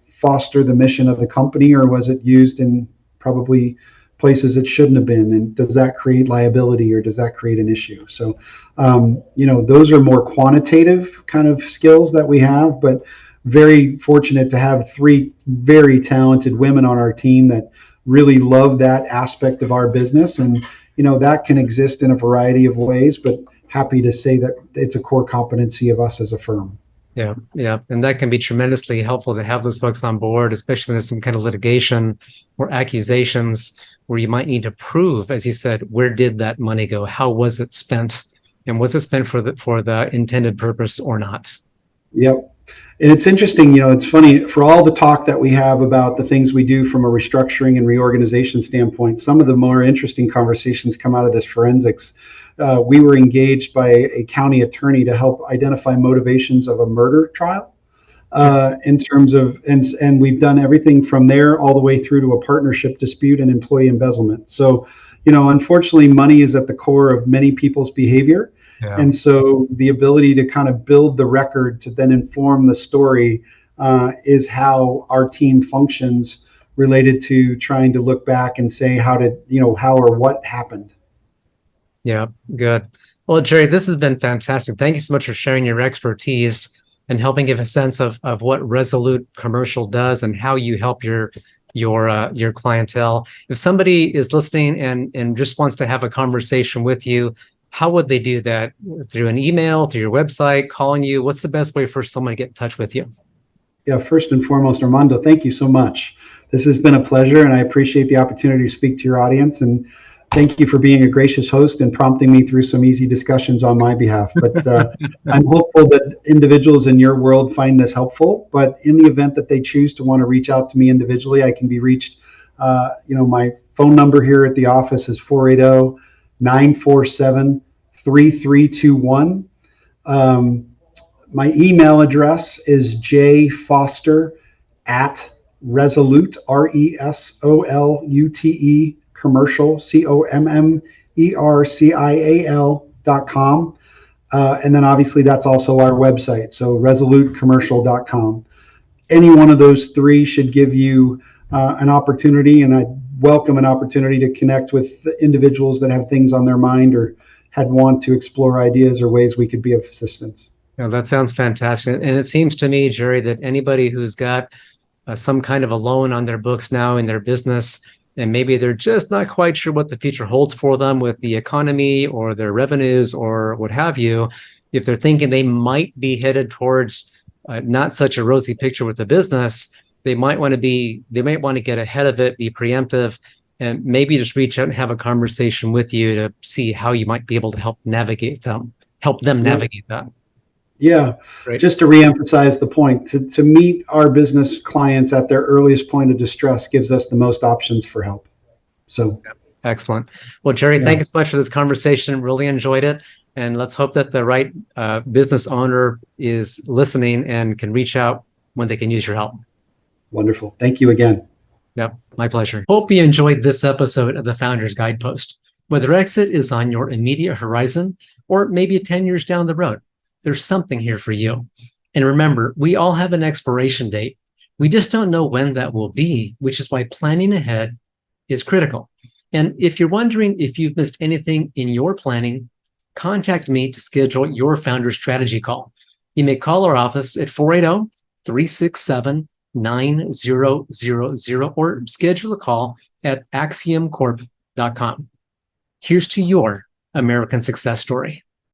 foster the mission of the company, or was it used in probably places it shouldn't have been? And does that create liability, or does that create an issue? So those are more quantitative kind of skills that we have, but very fortunate to have three very talented women on our team that really love that aspect of our business. And that can exist in a variety of ways, but happy to say that it's a core competency of us as a firm. Yeah, yeah. And that can be tremendously helpful to have those folks on board, especially when there's some kind of litigation or accusations where you might need to prove, as you said, where did that money go? How was it spent? And was it spent for the intended purpose or not? Yep. And it's interesting, it's funny, for all the talk that we have about the things we do from a restructuring and reorganization standpoint, some of the more interesting conversations come out of this forensics. We were engaged by a county attorney to help identify motivations of a murder trial, in terms of, and we've done everything from there all the way through to a partnership dispute and employee embezzlement. So, unfortunately, money is at the core of many people's behavior. Yeah. And so the ability to kind of build the record to then inform the story is how our team functions, related to trying to look back and say how or what happened. Yeah, good. Well, Jerry, this has been fantastic. Thank you so much for sharing your expertise and helping give a sense of what Resolute Commercial does and how you help your clientele. If somebody is listening and just wants to have a conversation with you, how would they do that? Through an email, through your website, calling you? What's the best way for someone to get in touch with you? Yeah, first and foremost, Armando, thank you so much. This has been a pleasure, and I appreciate the opportunity to speak to your audience. And thank you for being a gracious host and prompting me through some easy discussions on my behalf. But I'm hopeful that individuals in your world find this helpful. But in the event that they choose to want to reach out to me individually, I can be reached. My phone number here at the office is 480-947-3321. My email address is jfoster@resolute, RESOLUTE, commercial, COMMERCIAL.com. And then obviously that's also our website, so resolutecommercial.com. Any one of those three should give you an opportunity, and I welcome an opportunity to connect with individuals that have things on their mind or had want to explore ideas or ways we could be of assistance. Yeah, that sounds fantastic. And it seems to me, Jerry, that anybody who's got some kind of a loan on their books now in their business, and maybe they're just not quite sure what the future holds for them with the economy or their revenues or what have you, if they're thinking they might be headed towards not such a rosy picture with the business, they might want to get ahead of it, be preemptive, and maybe just reach out and have a conversation with you to see how you might be able to help them navigate that. Yeah, great. Just to reemphasize the point, to meet our business clients at their earliest point of distress gives us the most options for help. So, excellent. Well, Jerry, thank you so much for this conversation. Really enjoyed it. And let's hope that the right business owner is listening and can reach out when they can use your help. Wonderful. Thank you again. Yep, my pleasure. Hope you enjoyed this episode of the Founder's Guidepost. Whether exit is on your immediate horizon or maybe 10 years down the road, there's something here for you. And remember, we all have an expiration date. We just don't know when that will be, which is why planning ahead is critical. And if you're wondering if you've missed anything in your planning, contact me to schedule your founder strategy call. You may call our office at 480-367-9000 or schedule a call at axiomcorp.com. Here's to your American success story.